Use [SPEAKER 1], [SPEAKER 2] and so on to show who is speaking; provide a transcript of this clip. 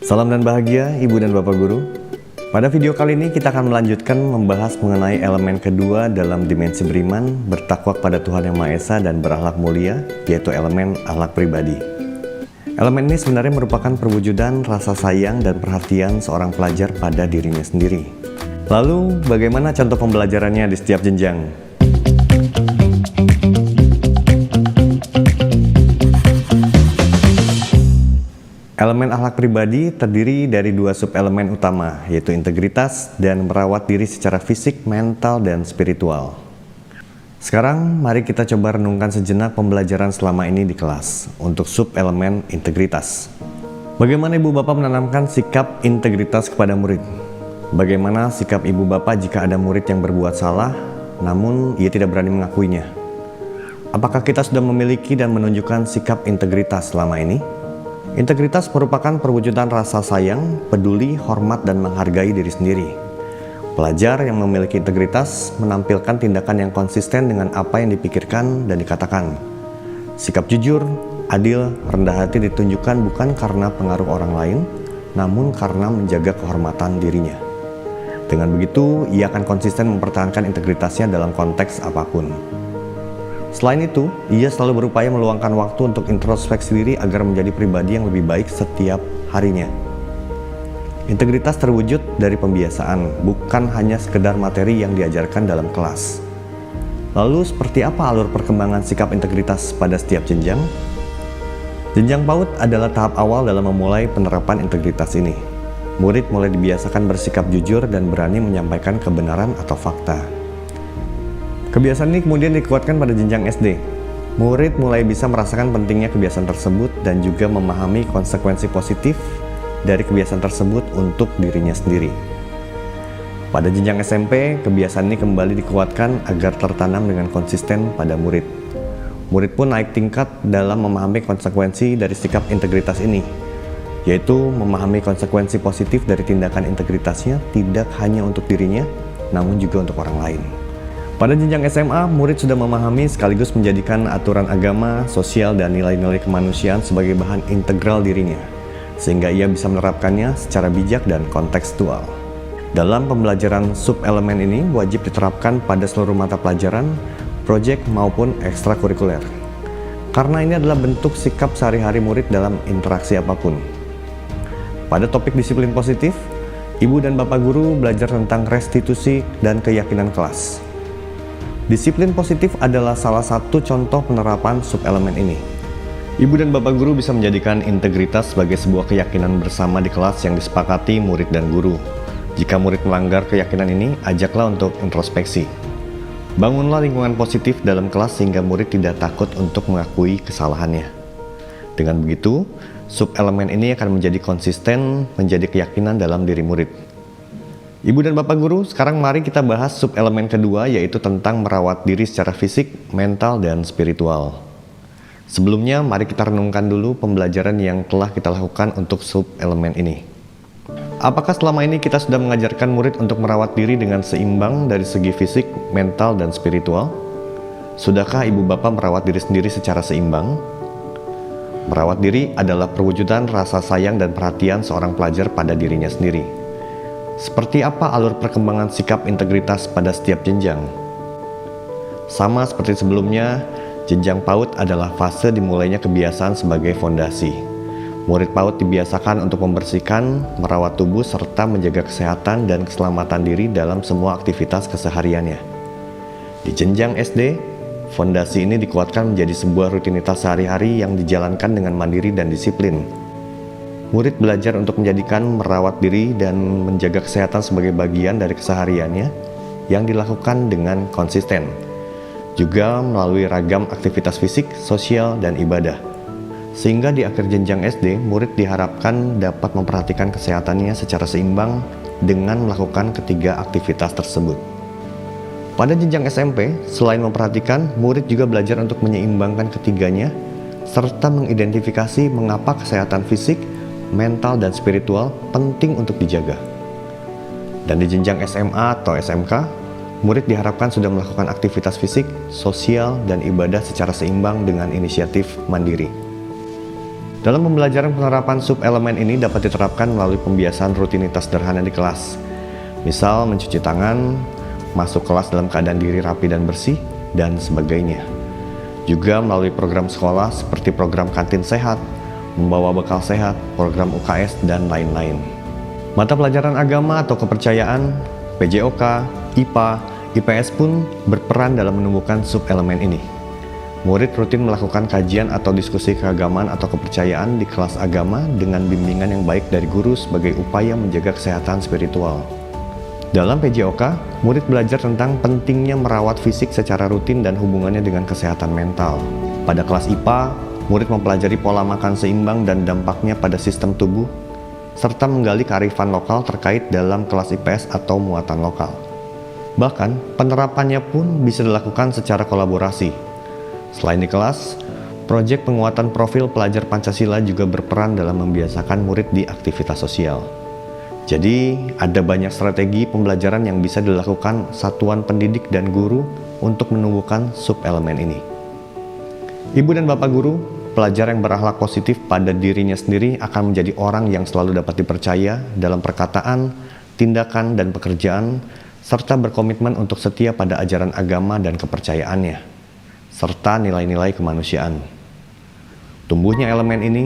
[SPEAKER 1] Salam dan bahagia Ibu dan Bapak Guru. Pada video kali ini kita akan melanjutkan membahas mengenai elemen kedua dalam dimensi beriman, bertakwa kepada Tuhan Yang Maha Esa dan berakhlak mulia, yaitu elemen akhlak pribadi. Elemen ini sebenarnya merupakan perwujudan rasa sayang dan perhatian seorang pelajar pada dirinya sendiri. Lalu, bagaimana contoh pembelajarannya di setiap jenjang? Elemen akhlak pribadi terdiri dari dua subelemen utama, yaitu integritas dan merawat diri secara fisik, mental, dan spiritual. Sekarang, mari kita coba renungkan sejenak pembelajaran selama ini di kelas untuk subelemen integritas. Bagaimana Ibu Bapak menanamkan sikap integritas kepada murid? Bagaimana sikap Ibu Bapak jika ada murid yang berbuat salah, namun ia tidak berani mengakuinya? Apakah kita sudah memiliki dan menunjukkan sikap integritas selama ini? Integritas merupakan perwujudan rasa sayang, peduli, hormat, dan menghargai diri sendiri. Pelajar yang memiliki integritas menampilkan tindakan yang konsisten dengan apa yang dipikirkan dan dikatakan. Sikap jujur, adil, rendah hati ditunjukkan bukan karena pengaruh orang lain, namun karena menjaga kehormatan dirinya. Dengan begitu, ia akan konsisten mempertahankan integritasnya dalam konteks apapun. Selain itu, ia selalu berupaya meluangkan waktu untuk introspeksi diri agar menjadi pribadi yang lebih baik setiap harinya. Integritas terwujud dari pembiasaan, bukan hanya sekedar materi yang diajarkan dalam kelas. Lalu, seperti apa alur perkembangan sikap integritas pada setiap jenjang? Jenjang PAUD adalah tahap awal dalam memulai penerapan integritas ini. Murid mulai dibiasakan bersikap jujur dan berani menyampaikan kebenaran atau fakta. Kebiasaan ini kemudian dikuatkan pada jenjang SD. Murid mulai bisa merasakan pentingnya kebiasaan tersebut dan juga memahami konsekuensi positif dari kebiasaan tersebut untuk dirinya sendiri. Pada jenjang SMP, kebiasaan ini kembali dikuatkan agar tertanam dengan konsisten pada murid. Murid pun naik tingkat dalam memahami konsekuensi dari sikap integritas ini, yaitu memahami konsekuensi positif dari tindakan integritasnya tidak hanya untuk dirinya, namun juga untuk orang lain. Pada jenjang SMA, murid sudah memahami sekaligus menjadikan aturan agama, sosial, dan nilai-nilai kemanusiaan sebagai bahan integral dirinya, sehingga ia bisa menerapkannya secara bijak dan kontekstual. Dalam pembelajaran subelemen ini wajib diterapkan pada seluruh mata pelajaran, proyek maupun ekstrakurikuler. Karena ini adalah bentuk sikap sehari-hari murid dalam interaksi apapun. Pada topik disiplin positif, Ibu dan Bapak Guru belajar tentang restitusi dan keyakinan kelas. Disiplin positif adalah salah satu contoh penerapan subelemen ini. Ibu dan Bapak Guru bisa menjadikan integritas sebagai sebuah keyakinan bersama di kelas yang disepakati murid dan guru. Jika murid melanggar keyakinan ini, ajaklah untuk introspeksi. Bangunlah lingkungan positif dalam kelas sehingga murid tidak takut untuk mengakui kesalahannya. Dengan begitu, subelemen ini akan menjadi konsisten, menjadi keyakinan dalam diri murid. Ibu dan Bapak Guru, sekarang mari kita bahas subelemen kedua, yaitu tentang merawat diri secara fisik, mental, dan spiritual. Sebelumnya, mari kita renungkan dulu pembelajaran yang telah kita lakukan untuk subelemen ini. Apakah selama ini kita sudah mengajarkan murid untuk merawat diri dengan seimbang dari segi fisik, mental, dan spiritual? Sudahkah Ibu Bapak merawat diri sendiri secara seimbang? Merawat diri adalah perwujudan rasa sayang dan perhatian seorang pelajar pada dirinya sendiri. Seperti apa alur perkembangan sikap integritas pada setiap jenjang? Sama seperti sebelumnya, jenjang PAUD adalah fase dimulainya kebiasaan sebagai fondasi. Murid PAUD dibiasakan untuk membersihkan, merawat tubuh, serta menjaga kesehatan dan keselamatan diri dalam semua aktivitas kesehariannya. Di jenjang SD, fondasi ini dikuatkan menjadi sebuah rutinitas sehari-hari yang dijalankan dengan mandiri dan disiplin. Murid belajar untuk menjadikan merawat diri dan menjaga kesehatan sebagai bagian dari kesehariannya yang dilakukan dengan konsisten, juga melalui ragam aktivitas fisik, sosial, dan ibadah. Sehingga di akhir jenjang SD, murid diharapkan dapat memperhatikan kesehatannya secara seimbang dengan melakukan ketiga aktivitas tersebut. Pada jenjang SMP, selain memperhatikan, murid juga belajar untuk menyeimbangkan ketiganya, serta mengidentifikasi mengapa kesehatan fisik, mental, dan spiritual penting untuk dijaga. Dan di jenjang SMA atau SMK, murid diharapkan sudah melakukan aktivitas fisik, sosial, dan ibadah secara seimbang dengan inisiatif mandiri. Dalam pembelajaran, penerapan sub-elemen ini dapat diterapkan melalui pembiasaan rutinitas sederhana di kelas. Misal mencuci tangan, masuk kelas dalam keadaan diri rapi dan bersih, dan sebagainya. Juga melalui program sekolah seperti program kantin sehat, membawa bekal sehat, program UKS, dan lain-lain. Mata pelajaran agama atau kepercayaan, PJOK, IPA, IPS pun berperan dalam menumbuhkan sub-elemen ini. Murid rutin melakukan kajian atau diskusi keagamaan atau kepercayaan di kelas agama dengan bimbingan yang baik dari guru sebagai upaya menjaga kesehatan spiritual. Dalam PJOK, murid belajar tentang pentingnya merawat fisik secara rutin dan hubungannya dengan kesehatan mental. Pada kelas IPA, murid mempelajari pola makan seimbang dan dampaknya pada sistem tubuh, serta menggali kearifan lokal terkait dalam kelas IPS atau muatan lokal. Bahkan, penerapannya pun bisa dilakukan secara kolaborasi. Selain di kelas, proyek penguatan profil pelajar Pancasila juga berperan dalam membiasakan murid di aktivitas sosial. Jadi, ada banyak strategi pembelajaran yang bisa dilakukan satuan pendidik dan guru untuk menumbuhkan sub-elemen ini. Ibu dan Bapak guru, pelajar yang berakhlak positif pada dirinya sendiri akan menjadi orang yang selalu dapat dipercaya dalam perkataan, tindakan, dan pekerjaan, serta berkomitmen untuk setia pada ajaran agama dan kepercayaannya, serta nilai-nilai kemanusiaan. Tumbuhnya elemen ini